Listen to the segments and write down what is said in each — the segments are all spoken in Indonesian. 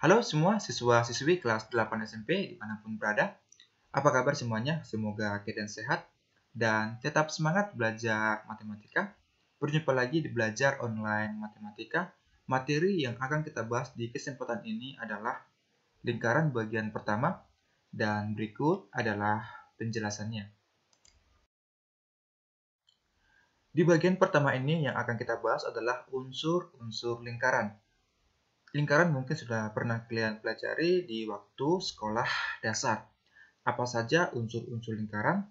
Halo semua siswa-siswi kelas 8 SMP dimanapun berada. Apa kabar semuanya? Semoga keadaan sehat dan tetap semangat belajar matematika. Berjumpa lagi di belajar online matematika. Materi yang akan kita bahas di kesempatan ini adalah lingkaran bagian pertama dan berikut adalah penjelasannya. Di bagian pertama ini yang akan kita bahas adalah unsur-unsur lingkaran. Lingkaran mungkin sudah pernah kalian pelajari di waktu sekolah dasar. Apa saja unsur-unsur lingkaran?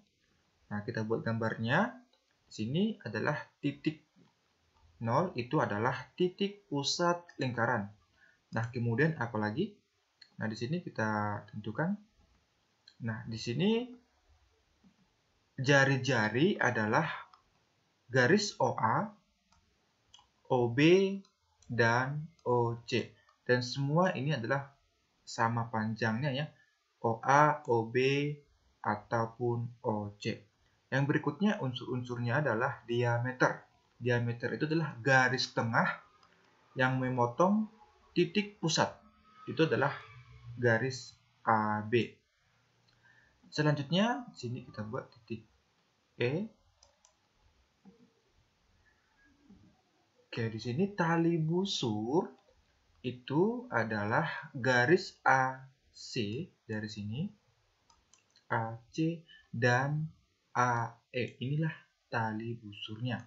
Nah, kita buat gambarnya. Di sini adalah titik 0, itu adalah titik pusat lingkaran. Nah, kemudian apa lagi? Nah, di sini kita tentukan. Nah, di sini jari-jari adalah garis OA, OB, dan OC. Dan semua ini adalah sama panjangnya ya. OA, OB, ataupun OC. Yang berikutnya unsur-unsurnya adalah diameter. Diameter itu adalah garis tengah yang memotong titik pusat. Itu adalah garis AB. Selanjutnya, di sini kita buat titik E. Oke, di sini tali busur itu adalah garis AC dari sini. AC dan AE. Inilah tali busurnya.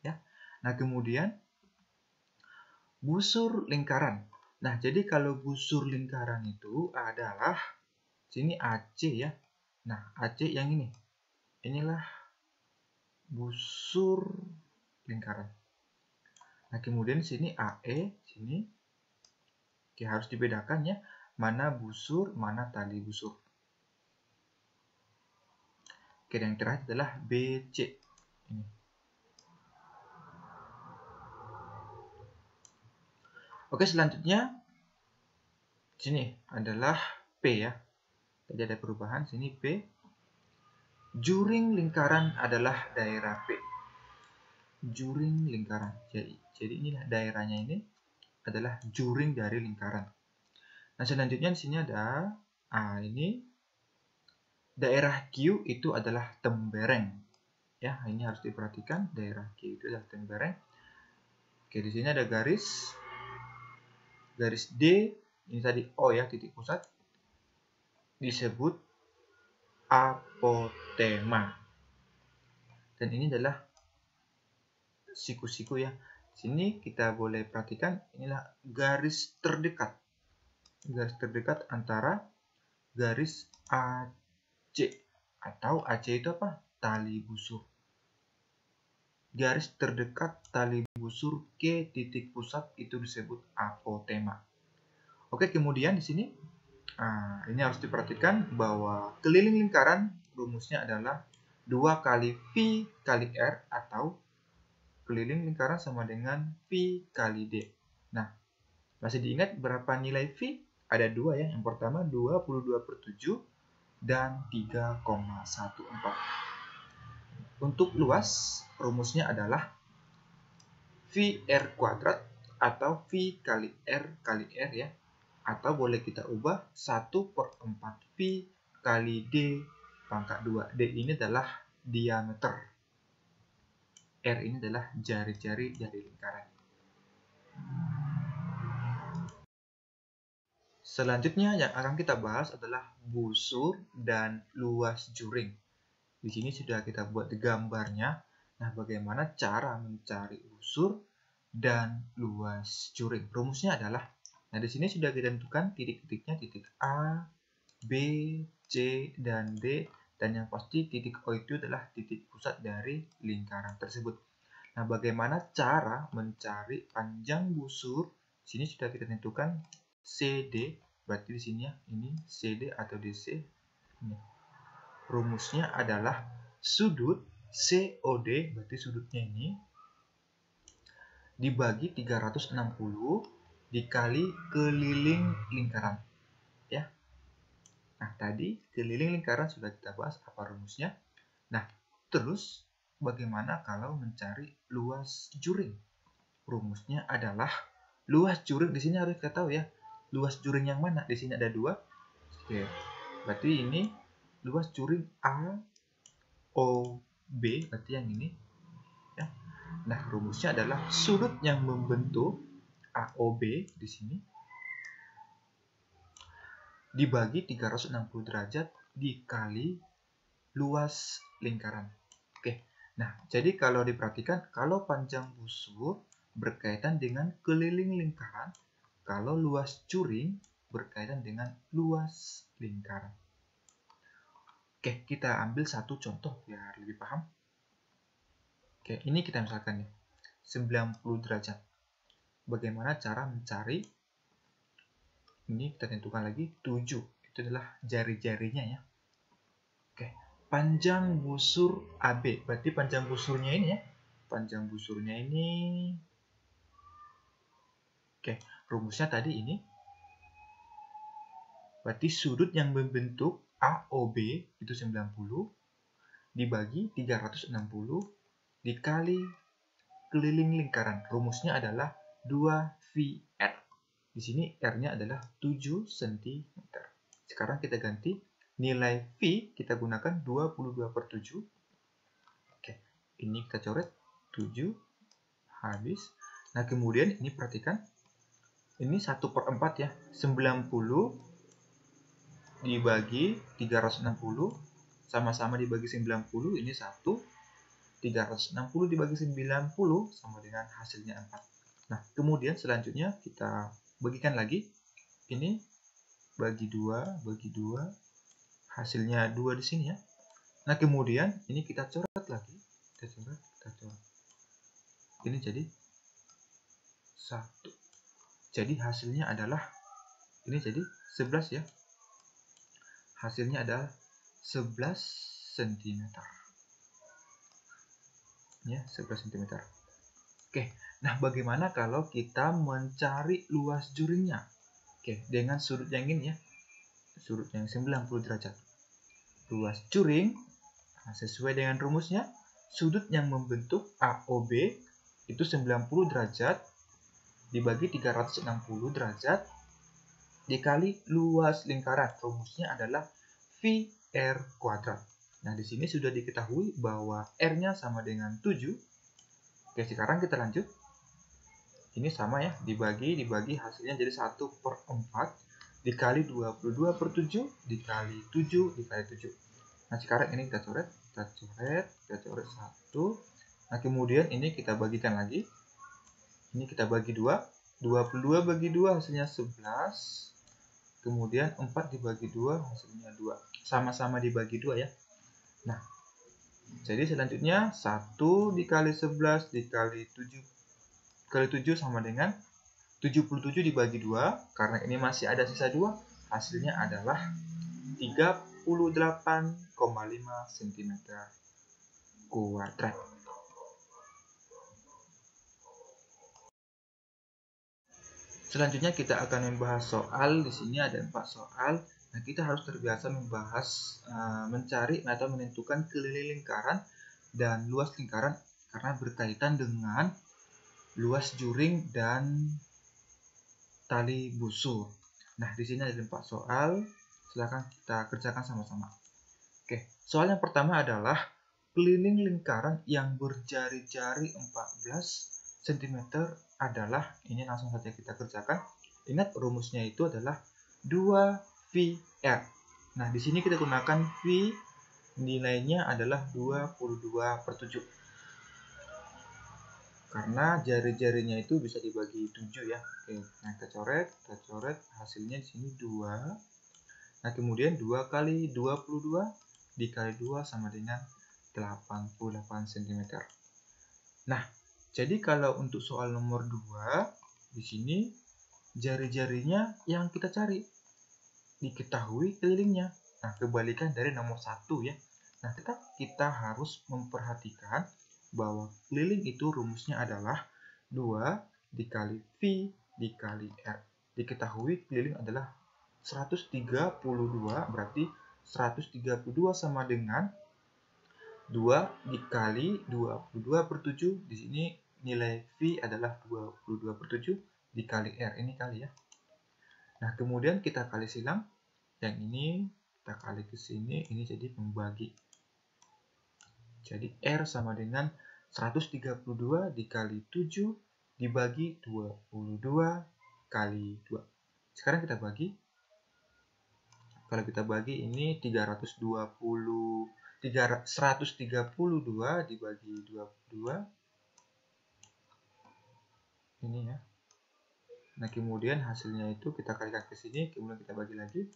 Ya. Nah, kemudian busur lingkaran. Nah, jadi kalau busur lingkaran itu adalah sini AC ya. Nah, AC yang ini. Inilah busur lingkaran. Nah, kemudian sini AE, sini. Oke, harus dibedakan ya. Mana busur, mana tali busur. Oke, yang terakhir adalah BC. Ini. Oke, selanjutnya sini adalah P ya. Tadi ada perubahan, sini P. Juring lingkaran adalah daerah P. Juring lingkaran. Jadi inilah daerahnya ini adalah juring dari lingkaran. Nah, selanjutnya di sini ada ini daerah Q itu adalah tembereng. Ya, ini harus diperhatikan, daerah Q itu adalah tembereng. Oke, di sini ada garis D, ini tadi O ya, titik pusat, disebut apotema. Dan ini adalah siku-siku ya. Sini kita boleh perhatikan, inilah garis terdekat. Garis terdekat antara garis AC. Atau AC itu apa? Tali busur. Garis terdekat tali busur ke titik pusat itu disebut apotema. Oke, kemudian di sini ini harus diperhatikan bahwa keliling lingkaran rumusnya adalah 2 kali V kali R atau keliling lingkaran sama dengan V kali D. Nah, masih diingat berapa nilai V? Ada 2 ya. Yang pertama 22/7 dan 3,14. Untuk luas, rumusnya adalah VR kuadrat atau V kali R ya. Atau boleh kita ubah 1/4 V kali D pangkat 2. D ini adalah diameter. R ini adalah jari-jari dari lingkaran. Selanjutnya yang akan kita bahas adalah busur dan luas juring. Di sini sudah kita buat gambarnya. Nah, bagaimana cara mencari busur dan luas juring? Rumusnya adalah, nah di sini sudah kita tentukan titik-titiknya, titik A, B, C, dan D. Dan yang pasti titik O itu adalah titik pusat dari lingkaran tersebut. Nah, bagaimana cara mencari panjang busur? Di sini sudah kita tentukan CD, berarti di sini ya, ini CD atau DC. Ini. Rumusnya adalah sudut COD, berarti sudutnya ini, dibagi 360 dikali keliling lingkaran. Ya. Nah, tadi keliling lingkaran sudah kita bahas apa rumusnya. Nah, terus bagaimana kalau mencari luas juring? Rumusnya adalah luas juring, di sini harus kita tahu ya. luas juring yang mana? Di sini ada 2. Oke, berarti ini luas juring AOB, berarti yang ini. Ya. Nah, rumusnya adalah sudut yang membentuk AOB di sini dibagi 360 derajat dikali luas lingkaran. Oke, nah jadi kalau diperhatikan, kalau panjang busur berkaitan dengan keliling lingkaran, kalau luas juring berkaitan dengan luas lingkaran. Oke, kita ambil satu contoh biar lebih paham. Oke, ini kita misalkan nih, 90 derajat. Bagaimana cara mencari? Ini kita tentukan lagi 7. Itu adalah jari-jarinya ya. Oke, panjang busur AB. Berarti panjang busurnya ini ya. Panjang busurnya ini. Oke, rumusnya tadi ini. Berarti sudut yang membentuk AOB itu 90 dibagi 360 dikali keliling lingkaran. Rumusnya adalah 2VR. Di sini R-nya adalah 7 cm. Sekarang kita ganti nilai V, kita gunakan 22/7. Oke, ini kita coret 7 habis. Nah, kemudian ini perhatikan. Ini 1/4 ya. 90 dibagi 360 sama-sama dibagi 90, ini 1. 360 dibagi 90 sama dengan hasilnya 4. Nah, kemudian selanjutnya kita bagikan lagi. Ini bagi 2, hasilnya 2 di sini ya. Nah, kemudian ini kita coret lagi. Kita coret. Ini jadi 1. Jadi hasilnya adalah, ini jadi 11 ya. Hasilnya adalah 11 cm. Ya, 11 cm. Oke, nah bagaimana kalau kita mencari luas juringnya? Oke, dengan sudut yang ini ya. Sudut yang 90 derajat. Luas juring, sesuai dengan rumusnya, sudut yang membentuk AOB itu 90 derajat dibagi 360 derajat dikali luas lingkaran. Rumusnya adalah VR kuadrat. Nah, di sini sudah diketahui bahwa R-nya sama dengan 7. Oke, sekarang kita lanjut. Ini sama ya, dibagi hasilnya jadi 1/4 dikali 22/7 dikali 7 dikali 7. Nah, sekarang ini kita coret 1. Nah, kemudian ini kita bagikan lagi. Ini kita bagi 2. 22 bagi 2 hasilnya 11. Kemudian 4 dibagi 2 hasilnya 2. Sama-sama dibagi 2 ya. Nah, jadi selanjutnya 1 dikali 11 dikali 7 kali 7 sama dengan 77 dibagi 2. Karena ini masih ada sisa 2, hasilnya adalah 38,5 cm kuadrat. Selanjutnya kita akan membahas soal. Di sini ada 4 soal. Nah, kita harus terbiasa membahas, mencari atau menentukan keliling lingkaran dan luas lingkaran karena berkaitan dengan luas juring dan tali busur. Nah, di sini ada 4 soal. Silakan kita kerjakan sama-sama. Oke, soal yang pertama adalah keliling lingkaran yang berjari-jari 14 cm adalah, ini langsung saja kita kerjakan. Ingat rumusnya itu adalah 2VR. Nah, di sini kita gunakan V, nilainya adalah 22/7. Karena jari-jarinya itu bisa dibagi 7 ya. Oke, nah kita coret, hasilnya di sini 2. Nah, kemudian 2 kali 22 dikali 2 sama dengan 88 cm. Nah, jadi kalau untuk soal nomor 2, di sini jari-jarinya yang kita cari, diketahui kelilingnya. Nah, kebalikan dari nomor 1 ya. Nah, tetap kita harus memperhatikan bahwa keliling itu rumusnya adalah 2 dikali V dikali R. Diketahui keliling adalah 132, berarti 132 sama dengan 2 dikali 22/7. Di sini nilai V adalah 22/7 dikali R, ini kali ya. Nah, kemudian kita kali silang. Yang ini kita kali ke sini, ini jadi pembagi. Jadi R sama dengan 132 dikali 7 dibagi 22 kali 2. Sekarang kita bagi. Kalau kita bagi ini 132 dibagi 22. Ini ya. Nah, kemudian hasilnya itu kita kalikan ke sini, kemudian kita bagi lagi.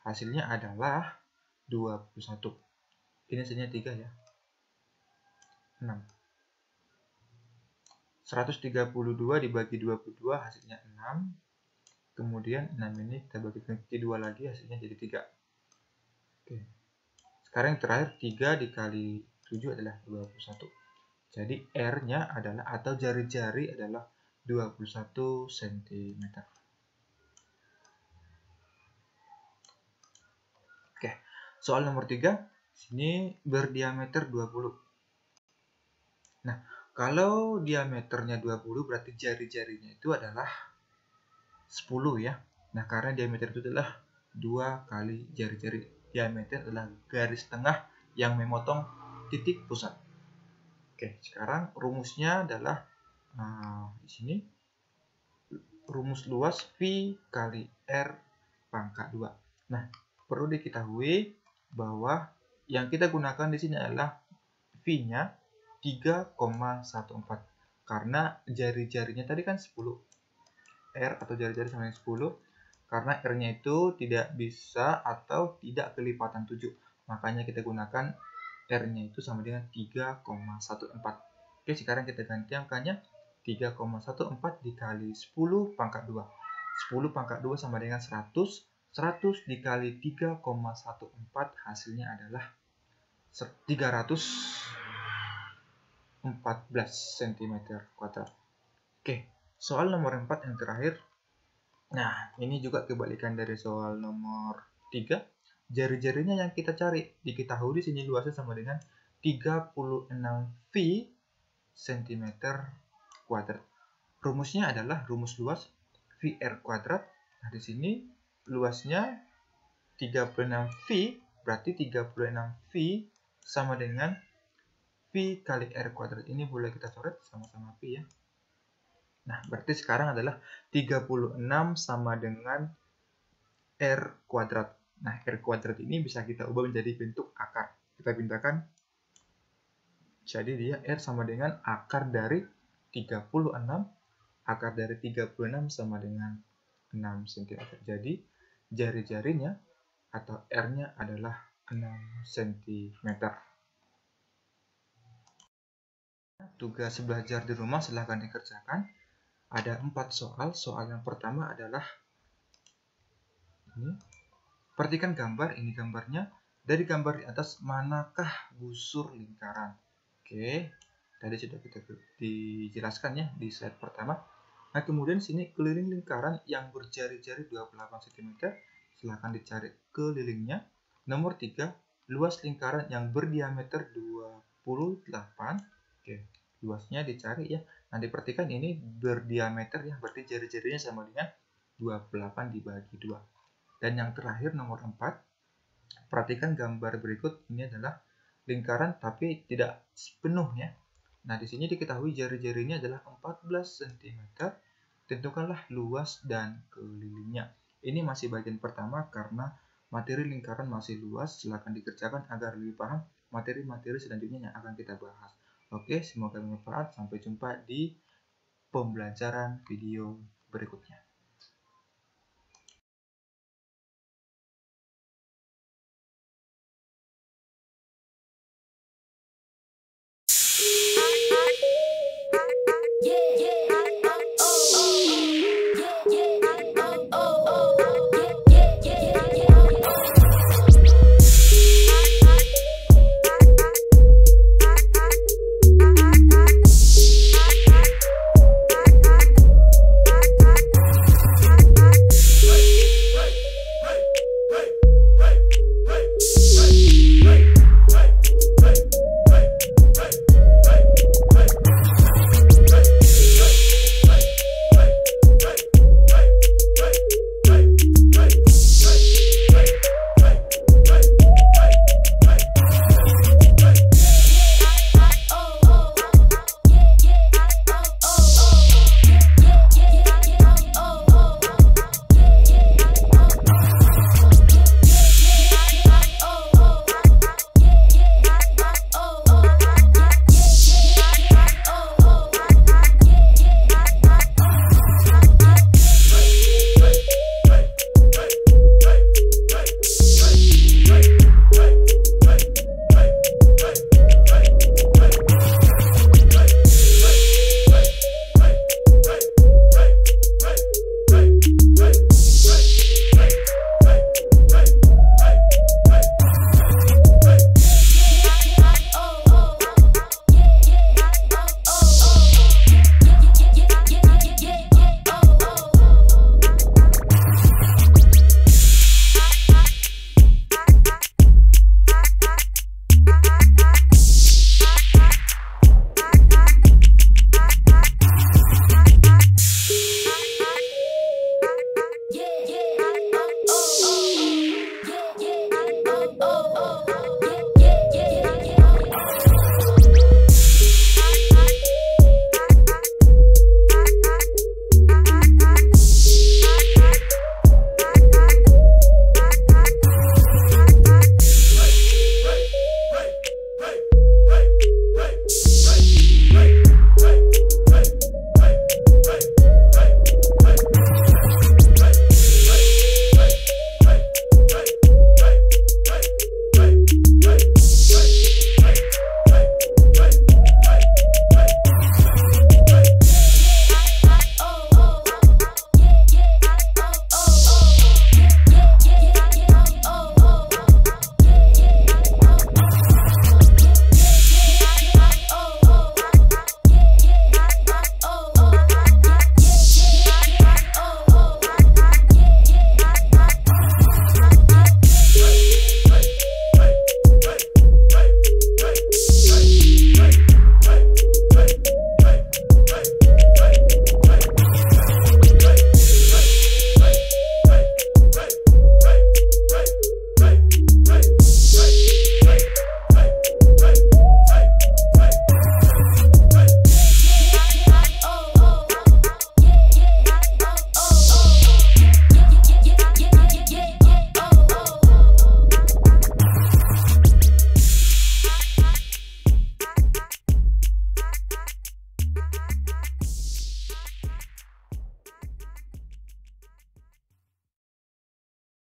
Hasilnya adalah 21. Ini hasilnya 3 ya. 6. 132 dibagi 22 hasilnya 6. Kemudian 6 ini kita bagi ke 2 lagi, hasilnya jadi 3. Oke. Sekarang yang terakhir 3 dikali 7 adalah 21. Jadi R-nya adalah atau jari-jari adalah 21 cm. Oke. Soal nomor 3, sini berdiameter 20. Nah, kalau diameternya 20 berarti jari-jarinya itu adalah 10 ya. Nah, karena diameter itu adalah 2 kali jari-jari. Diameter adalah garis tengah yang memotong titik pusat. Oke, sekarang rumusnya adalah di sini rumus luas V kali R pangkat 2. Nah, perlu diketahui bahwa yang kita gunakan di sini adalah V-nya 3,14 karena jari-jarinya tadi kan 10. R atau jari-jari sama dengan 10 karena R-nya itu tidak bisa atau tidak kelipatan 7. Makanya kita gunakan R-nya itu sama dengan 3,14. Oke, sekarang kita ganti angkanya. 3,14 dikali 10 pangkat 2. 10 pangkat 2 sama dengan 100. 100 dikali 3,14 hasilnya adalah 314 cm². Oke, soal nomor 4 yang terakhir. Nah, ini juga kebalikan dari soal nomor 3. Jari-jarinya yang kita cari. Diketahui di sini luasnya sama dengan 36 V cm². Rumusnya adalah rumus luas VR kuadrat. Nah, di sini luasnya 36 V, berarti 36 V sama dengan V kali R kuadrat. Ini boleh kita coret sama-sama V ya. Nah, berarti sekarang adalah 36 sama dengan R kuadrat. Nah, R kuadrat ini bisa kita ubah menjadi bentuk akar. Kita pindahkan. Jadi dia R sama dengan akar dari 36. Akar dari 36 sama dengan 6 cm. Jadi, jari-jarinya atau R-nya adalah 6 cm. Tugas belajar di rumah silahkan dikerjakan. Ada 4 soal. Soal yang pertama adalah ini. Perhatikan gambar, ini gambarnya. Dari gambar di atas, manakah busur lingkaran? Oke, tadi sudah kita dijelaskan ya di slide pertama. Nah, kemudian sini keliling lingkaran yang berjari-jari 28 cm. Silahkan dicari kelilingnya. Nomor 3, luas lingkaran yang berdiameter 28. Oke, luasnya dicari ya. Nah, diperhatikan ini berdiameter ya, berarti jari-jarinya sama dengan 28 dibagi 2. Dan yang terakhir nomor 4, perhatikan gambar berikut. Ini adalah lingkaran tapi tidak penuh ya. Nah, di sini diketahui jari-jarinya adalah 14 cm. Tentukanlah luas dan kelilingnya. Ini masih bagian pertama karena materi lingkaran masih luas. Silakan dikerjakan agar lebih paham materi-materi selanjutnya yang akan kita bahas. Oke, semoga bermanfaat. Sampai jumpa di pembelajaran video berikutnya.